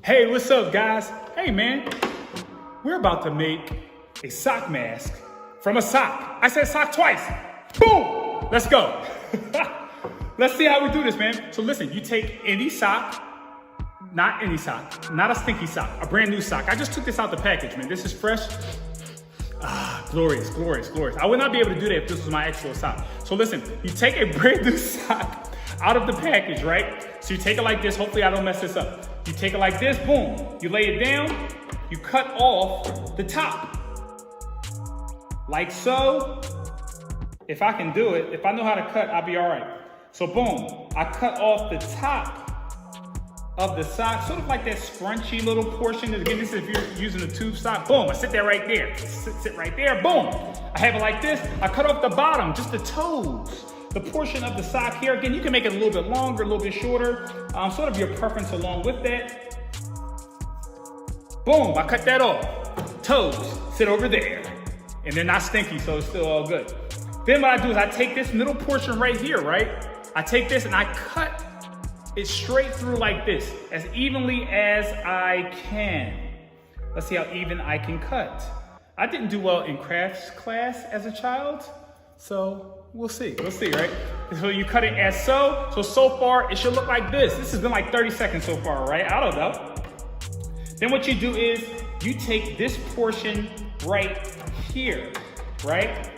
Hey, what's up, guys? Hey, man, we're about to make a sock mask from a sock. I said sock twice. Boom! Let's go. Let's see how we do this, man. So listen, you take any sock, not any sock, not a stinky sock, a brand new sock. I just took this out the package, man. This is fresh. Glorious, glorious, glorious. I would not be able to do that if this was my actual sock. So listen, you take a brand new sock out of the package, right? So you take it like this. Hopefully I don't mess this up. You take it like this, boom. You lay it down, you cut off the top. Like so. If I can do it, if I know how to cut, I'll be all right. So boom, I cut off the top of the sock, sort of like that scrunchy little portion. Again, this is if you're using a tube sock. Boom, I sit there right there. Sit right there, boom. I have it like this. I cut off the bottom, just the toes. The portion of the sock here. Again, you can make it a little bit longer, a little bit shorter. Sort of your preference along with that. Boom, I cut that off. Toes, sit over there. And they're not stinky, so it's still all good. Then what I do is I take this middle portion right here, right? I take this and I cut it straight through like this, as evenly as I can. Let's see how even I can cut. I didn't do well in crafts class as a child, so we'll see, right? So you cut it as so far it should look like this. This has been like 30 seconds so far, right? I don't know. Then what you do is you take this portion right here, right?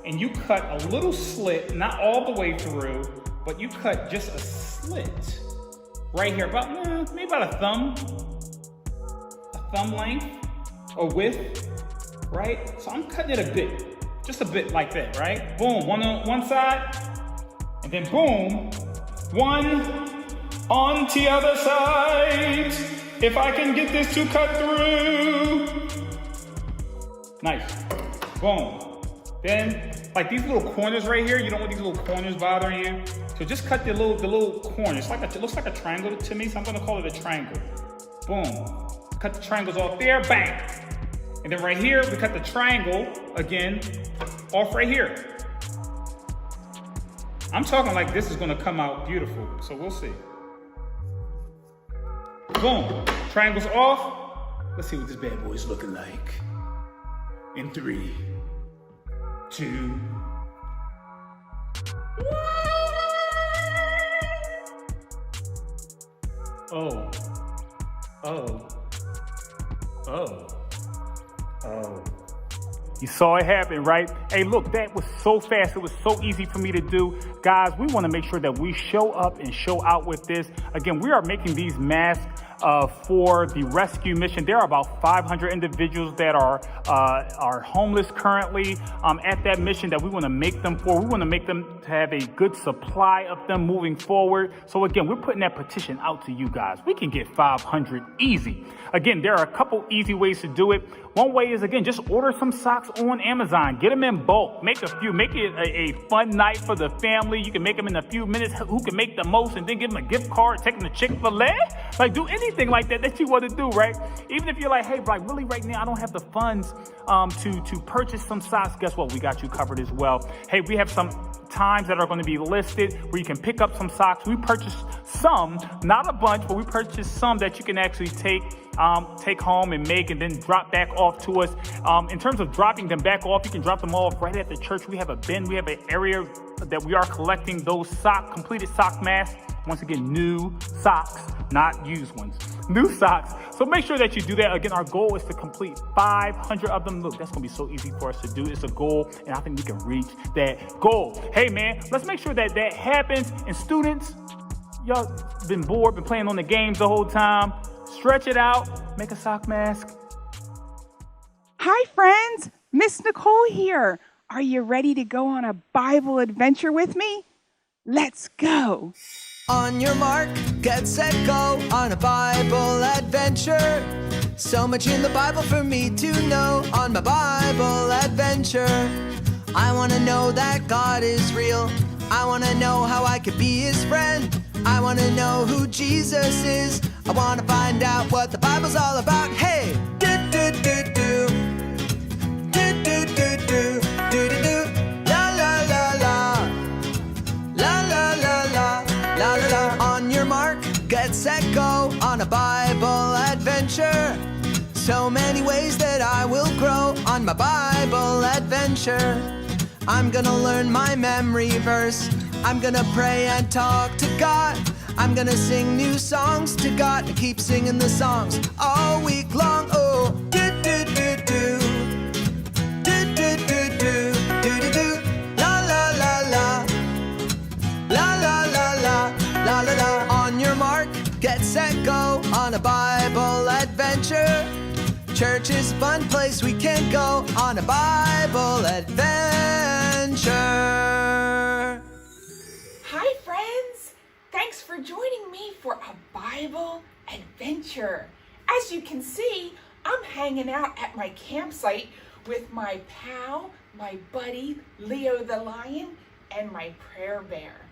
And you cut a little slit, not all the way through, but you cut just a slit right here, about maybe about a thumb length or width, right? So I'm cutting it a bit, just a bit like that, right? Boom, one on one side, and then boom, one on the other side. If I can get this to cut through. Nice, boom. Then, like these little corners right here, you don't want these little corners bothering you. So just cut the little corners. It looks like a triangle to me, so I'm gonna call it a triangle. Boom. Cut the triangles off there, bang. And then right here, we cut the triangle, again, off right here. I'm talking like this is gonna come out beautiful, so we'll see. Boom, triangles off. Let's see what this bad boy's looking like. In 3, 2. Oh. You saw it happen, right? Hey, look, that was so fast. It was so easy for me to do. Guys, we want to make sure that we show up and show out with this. Again, we are making these masks for the rescue mission. There are about 500 individuals that are homeless currently at that mission that we want to make them for. We want to make them to have a good supply of them moving forward. So again, we're putting that petition out to you guys. We can get 500 easy. Again, there are a couple easy ways to do it. One way is, again, just order some socks on Amazon. Get them in bulk. Make a few. Make it a fun night for the family. You can make them in a few minutes. Who can make the most, and then give them a gift card, take them to Chick-fil-A. Like, do anything like that you want to do, right? Even if you're like, hey, like, really right now I don't have the funds to purchase some socks. Guess what? We got you covered as well. Hey, we have some times that are going to be listed where you can pick up some socks. We purchased some, not a bunch, but we purchased some that you can actually take home and make and then drop back off to us. In terms of dropping them back off, you can drop them off right at the church. We have a bin. We have an area that we are collecting those completed sock masks. Once again, new socks, not used ones. New socks. So make sure that you do that. Again, our goal is to complete 500 of them. Look, that's going to be so easy for us to do. It's a goal, and I think we can reach that goal. Hey, man, let's make sure that that happens. And students, y'all been bored, been playing on the games the whole time. Stretch it out. Make a sock mask. Hi, friends. Miss Nicole here. Are you ready to go on a Bible adventure with me? Let's go. On your mark, get set, go on a Bible adventure. So much in the Bible for me to know on my Bible adventure. I want to know that God is real. I want to know how I could be his friend. I want to know who Jesus is. I want to find out what the Bible's all about. Hey, do do do do, do do do do, do do do, la la la la, la la la la, la la la. On your mark, get set, go on a Bible adventure. adventure. So many ways that I will grow on my Bible adventure. I'm gonna learn my memory verse. I'm gonna pray and talk to God. I'm gonna sing new songs to God and keep singing the songs all week long. Oh, do do do do, do do do do, do do do, la la la la, la la la la, la la la. On your mark, get set, go on a Bible adventure. Church is a fun place we can go on a Bible adventure. Hi, friends. Thanks for joining me for a Bible adventure. As you can see, I'm hanging out at my campsite with my pal, my buddy, Leo the lion, and my prayer bear.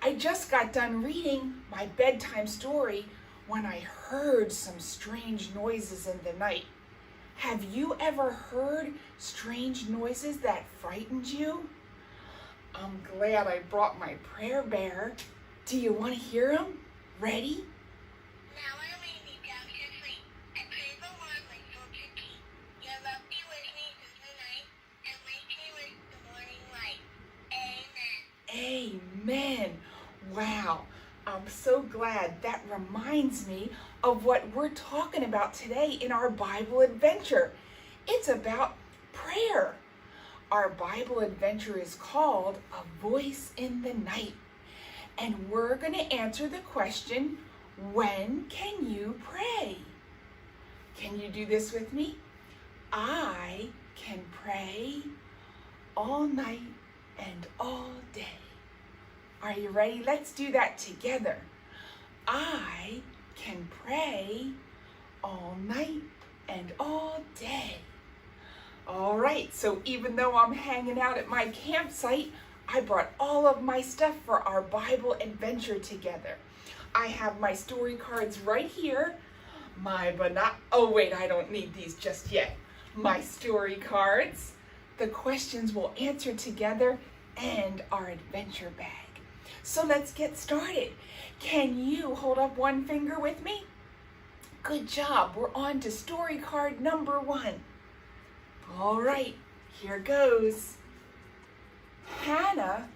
I just got done reading my bedtime story when I heard some strange noises in the night. Have you ever heard strange noises that frightened you? I'm glad I brought my prayer bear. Do you want to hear him? Ready? Now I lay me down to sleep. I pray the Lord my soul to keep. Your love be with me through the night, and wake me with the morning light. Amen. Amen. Wow. I'm so glad. That reminds me of what we're talking about today in our Bible adventure. It's about prayer. Our Bible adventure is called A Voice in the Night. And we're going to answer the question, when can you pray? Can you do this with me? I can pray all night and all day. Are you ready? Let's do that together. I can pray all night and all day. All right, so even though I'm hanging out at my campsite, I brought all of my stuff for our Bible adventure together. I have my story cards right here. I don't need these just yet. My story cards, the questions we'll answer together, and our adventure bag. So let's get started. Can you hold up one finger with me? Good job. We're on to story card number 1. All right, here goes. Hannah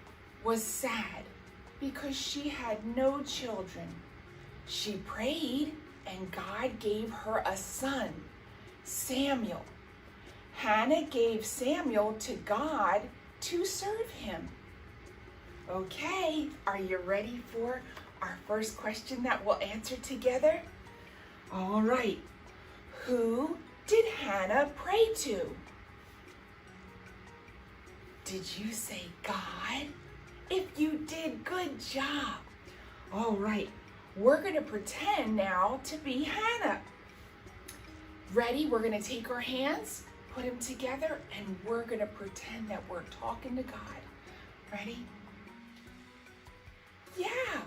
was sad because she had no children. She prayed and God gave her a son, Samuel. Hannah gave Samuel to God to serve him. Okay, are you ready for our first question that we'll answer together? All right, who did Hannah pray to? Did you say God? If you did, good job. All right, we're going to pretend now to be Hannah. Ready? We're going to take our hands, put them together, and we're going to pretend that we're talking to God. Ready? Yeah,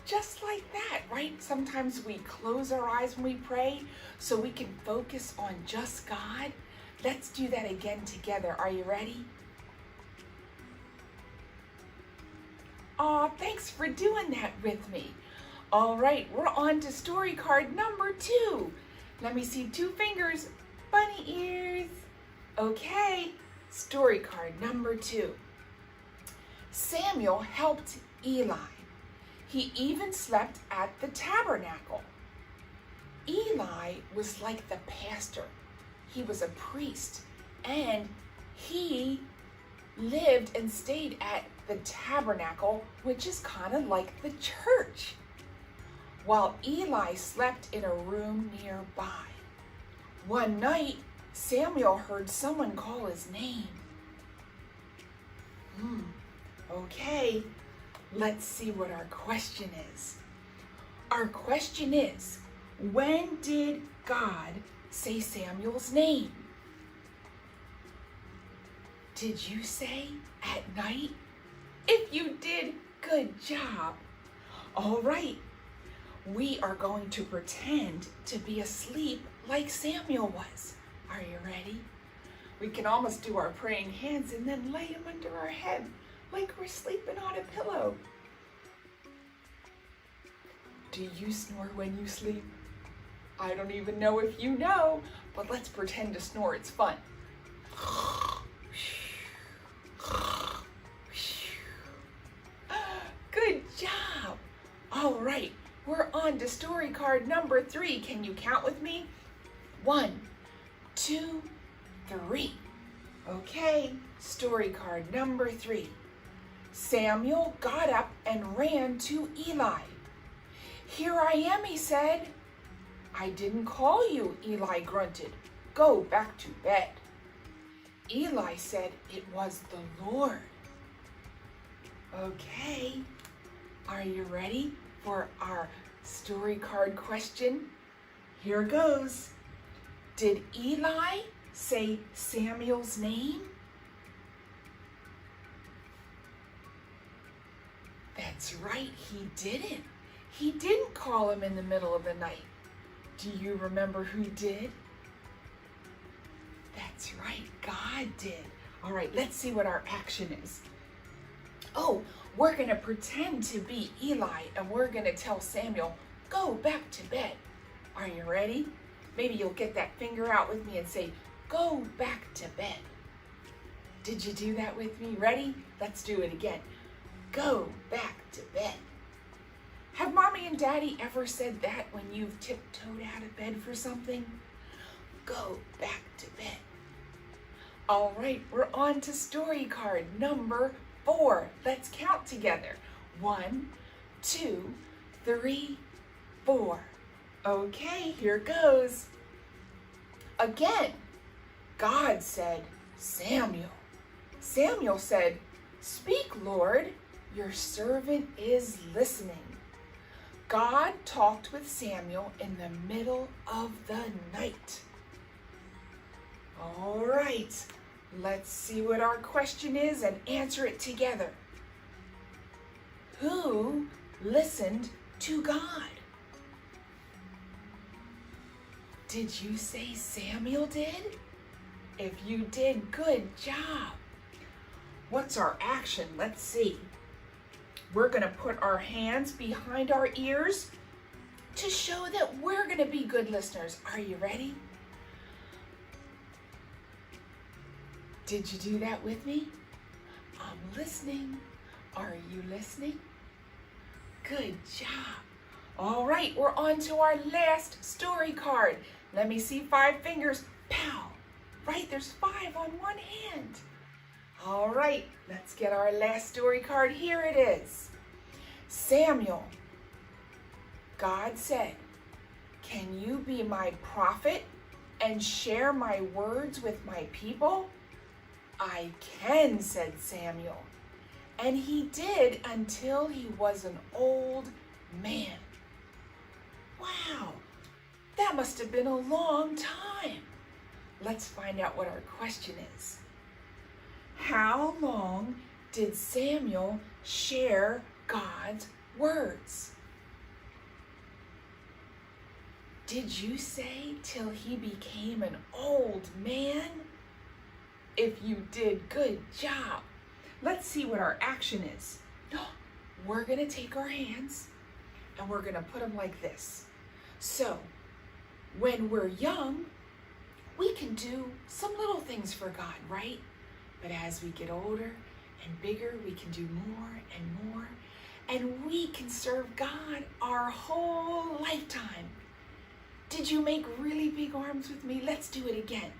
just like that, right? Sometimes we close our eyes when we pray so we can focus on just God. Let's do that again together. Are you ready? Aw, thanks for doing that with me. All right, we're on to story card number 2. Let me see 2 fingers, bunny ears. Okay, story card number 2. Samuel helped Eli. He even slept at the tabernacle. Eli was like the pastor. He was a priest, and he lived and stayed at the tabernacle, which is kind of like the church, while Eli slept in a room nearby. One night, Samuel heard someone call his name. Okay, let's see what our question is. Our question is, when did God say Samuel's name? Did you say at night? If you did, good job. All right, we are going to pretend to be asleep like Samuel was. Are you ready? We can almost do our praying hands and then lay them under our head like we're sleeping on a pillow. Do you snore when you sleep? I don't even know if you know, but let's pretend to snore. It's fun. Good job. All right, we're on to story card number 3. Can you count with me? 1, 2, 3. Okay, story card number 3. Samuel got up and ran to Eli. "Here I am," he said. "I didn't call you," Eli grunted. "Go back to bed." Eli said it was the Lord. Okay, are you ready for our story card question? Here goes. Did Eli say Samuel's name? That's right, he didn't. He didn't call him in the middle of the night. Do you remember who did? That's right, God did. All right, let's see what our action is. Oh, we're going to pretend to be Eli, and we're going to tell Samuel, "Go back to bed." Are you ready? Maybe you'll get that finger out with me and say, "Go back to bed." Did you do that with me? Ready? Let's do it again. Go back to bed. Have Mommy and Daddy ever said that when you've tiptoed out of bed for something? Go back to bed. All right, we're on to story card number 4. Let's count together. 1, 2, 3, 4. Okay, here goes. Again, God said, "Samuel." Samuel said, "Speak, Lord, your servant is listening." God talked with Samuel in the middle of the night. All right, let's see what our question is and answer it together. Who listened to God? Did you say Samuel did? If you did, good job. What's our action? Let's see. We're going to put our hands behind our ears to show that we're going to be good listeners. Are you ready? Did you do that with me? I'm listening. Are you listening? Good job. All right, we're on to our last story card. Let me see 5 fingers. Pow! Right, there's 5 on one hand. All right, let's get our last story card. Here it is. Samuel, God said, "Can you be my prophet and share my words with my people?" "I can," said Samuel. And he did until he was an old man. Wow, that must have been a long time. Let's find out what our question is. How long did Samuel share God's words? Did you say till he became an old man? If you did, good job. Let's see what our action is. We're going to take our hands and we're going to put them like this. So, when we're young, we can do some little things for God, right? But as we get older and bigger, we can do more and more. And we can serve God our whole lifetime. Did you make really big arms with me? Let's do it again.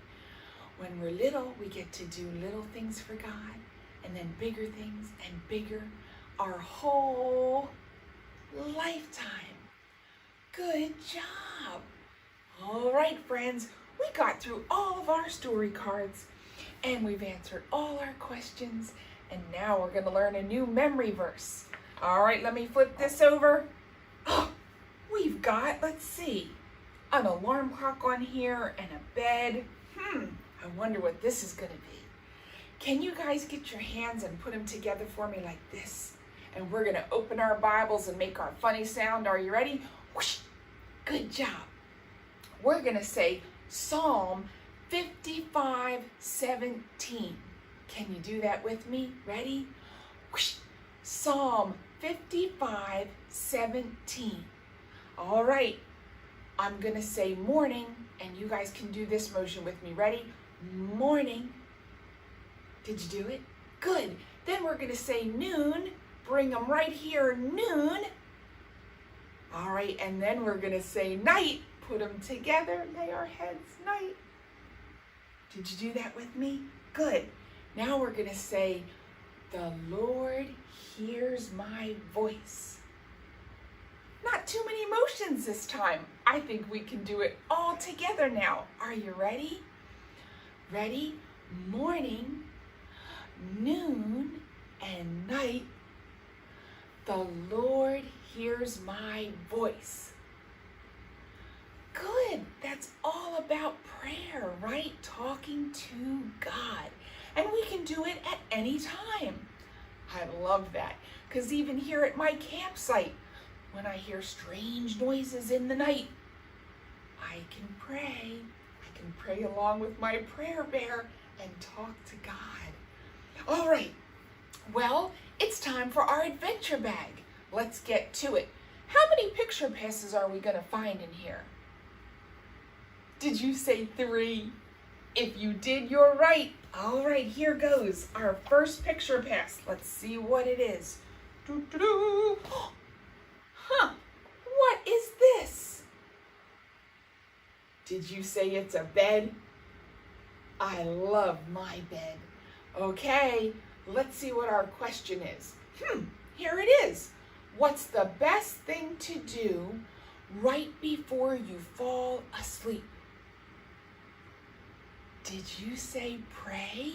When we're little, we get to do little things for God, and then bigger things and bigger our whole lifetime. Good job. All right, friends, we got through all of our story cards, and we've answered all our questions, and now we're going to learn a new memory verse. All right, let me flip this over. Oh, we've got, let's see, an alarm clock on here and a bed. I wonder what this is going to be. Can you guys get your hands and put them together for me like this? And we're going to open our Bibles and make our funny sound. Are you ready? Whoosh. Good job. We're going to say Psalm 55:17. Can you do that with me? Ready? Whoosh. Psalm 55:17. All right. I'm going to say morning, and you guys can do this motion with me. Ready? Morning. Did you do it? Good. Then we're going to say noon. Bring them right here, noon. All right, and then we're going to say night. Put them together, lay our heads, night. Did you do that with me? Good. Now we're going to say, the Lord hears my voice. Not too many motions this time. I think we can do it all together now. Are you ready? Ready? Morning, noon, and night. The Lord hears my voice. Good. That's all about prayer, right? Talking to God. And we can do it at any time. I love that, because even here at my campsite, when I hear strange noises in the night, I can pray. I can pray along with my prayer bear and talk to God. All right. Well, it's time for our adventure bag. Let's get to it. How many picture passes are we going to find in here? Did you say 3? If you did, you're right. All right, here goes our first picture pass. Let's see what it is. Doo-doo-doo. Huh, what is this? Did you say it's a bed? I love my bed. Okay, let's see what our question is. Here it is. What's the best thing to do right before you fall asleep? Did you say pray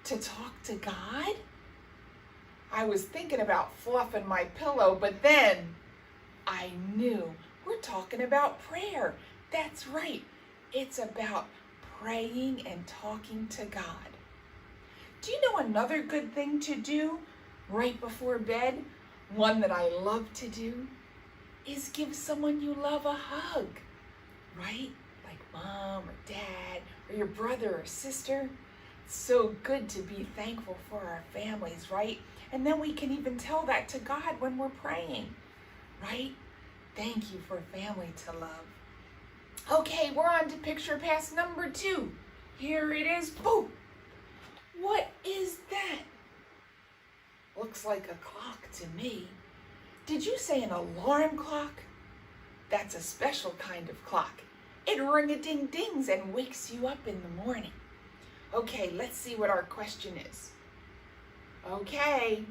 to talk to God? I was thinking about fluffing my pillow, but then I knew we're talking about prayer. That's right. It's about praying and talking to God. Do you know another good thing to do right before bed? One that I love to do is give someone you love a hug, right? Like mom or dad or your brother or sister. It's so good to be thankful for our families, right? And then we can even tell that to God when we're praying, right? Thank you for family to love. Okay, we're on to picture pass number 2. Here it is. Boom! What is that? Looks like a clock to me. Did you say an alarm clock? That's a special kind of clock. It ring-a-ding-dings and wakes you up in the morning. Okay, let's see what our question is. Okay.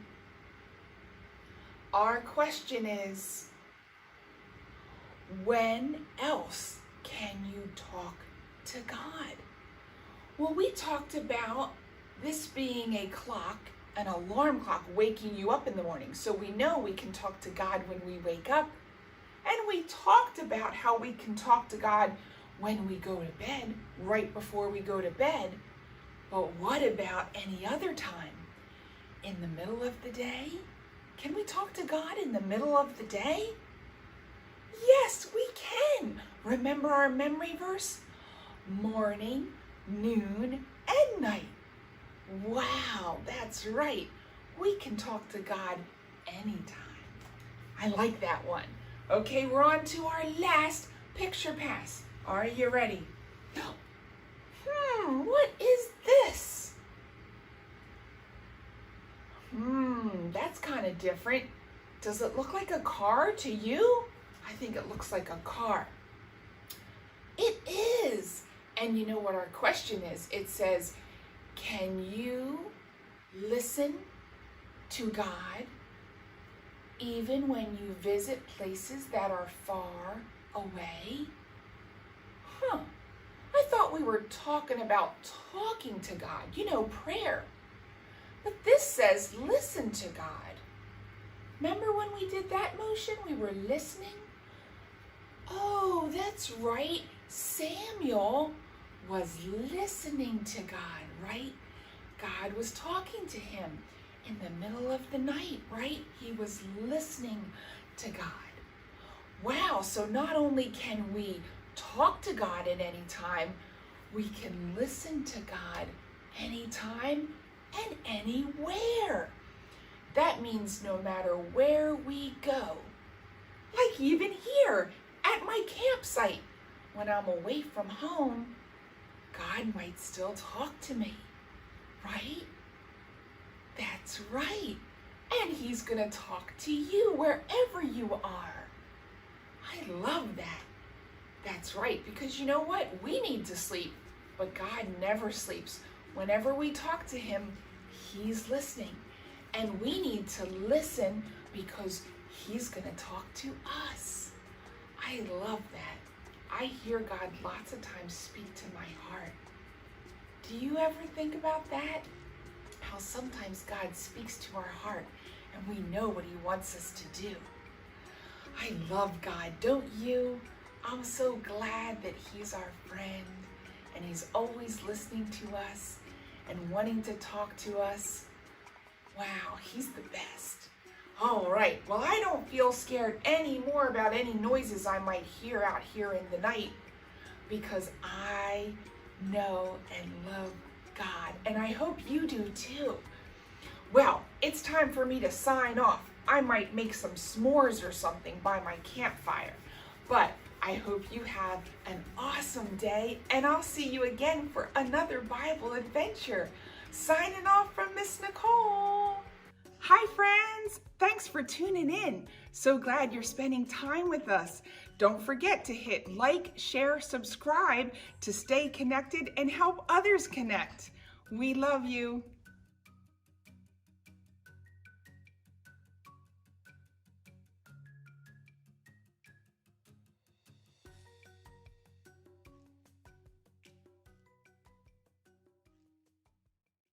Our question is, when else can you talk to God? Well, we talked about this being a clock, an alarm clock waking you up in the morning. So we know we can talk to God when we wake up. And we talked about how we can talk to God when we go to bed, right before we go to bed. But what about any other time? In the middle of the day? Can we talk to God in the middle of the day? Yes, we can. Remember our memory verse? Morning, noon, and night. Wow, that's right. We can talk to God anytime. I like that one. Okay, we're on to our last picture pass. Are you ready? What is this? That's kind of different. Does it look like a car to you? I think it looks like a car. It is. And you know what our question is? It says, can you listen to God even when you visit places that are far away? I thought we were talking about talking to God, prayer. But this says listen to God. Remember when we did that motion? We were listening. Oh, that's right. Samuel was listening to God, right? God was talking to him in the middle of the night, right? He was listening to God. Wow, so not only can we talk to God at any time, we can listen to God anytime and anywhere. That means no matter where we go, like even here at my campsite. When I'm away from home, God might still talk to me, right? That's right. And he's going to talk to you wherever you are. I love that. That's right, because you know what? We need to sleep, but God never sleeps. Whenever we talk to him, he's listening. And we need to listen because he's going to talk to us. I love that. I hear God lots of times speak to my heart. Do you ever think about that? How sometimes God speaks to our heart and we know what he wants us to do. I love God, don't you? I'm so glad that he's our friend and he's always listening to us and wanting to talk to us. Wow, he's the best. All right, well, I don't feel scared anymore about any noises I might hear out here in the night because I know and love God, and I hope you do too. Well, it's time for me to sign off. I might make some s'mores or something by my campfire, but I hope you have an awesome day, and I'll see you again for another Bible adventure. Signing off from Miss Nicole. Hi friends, thanks for tuning in. So glad you're spending time with us. Don't forget to hit like, share, subscribe to stay connected and help others connect. We love you.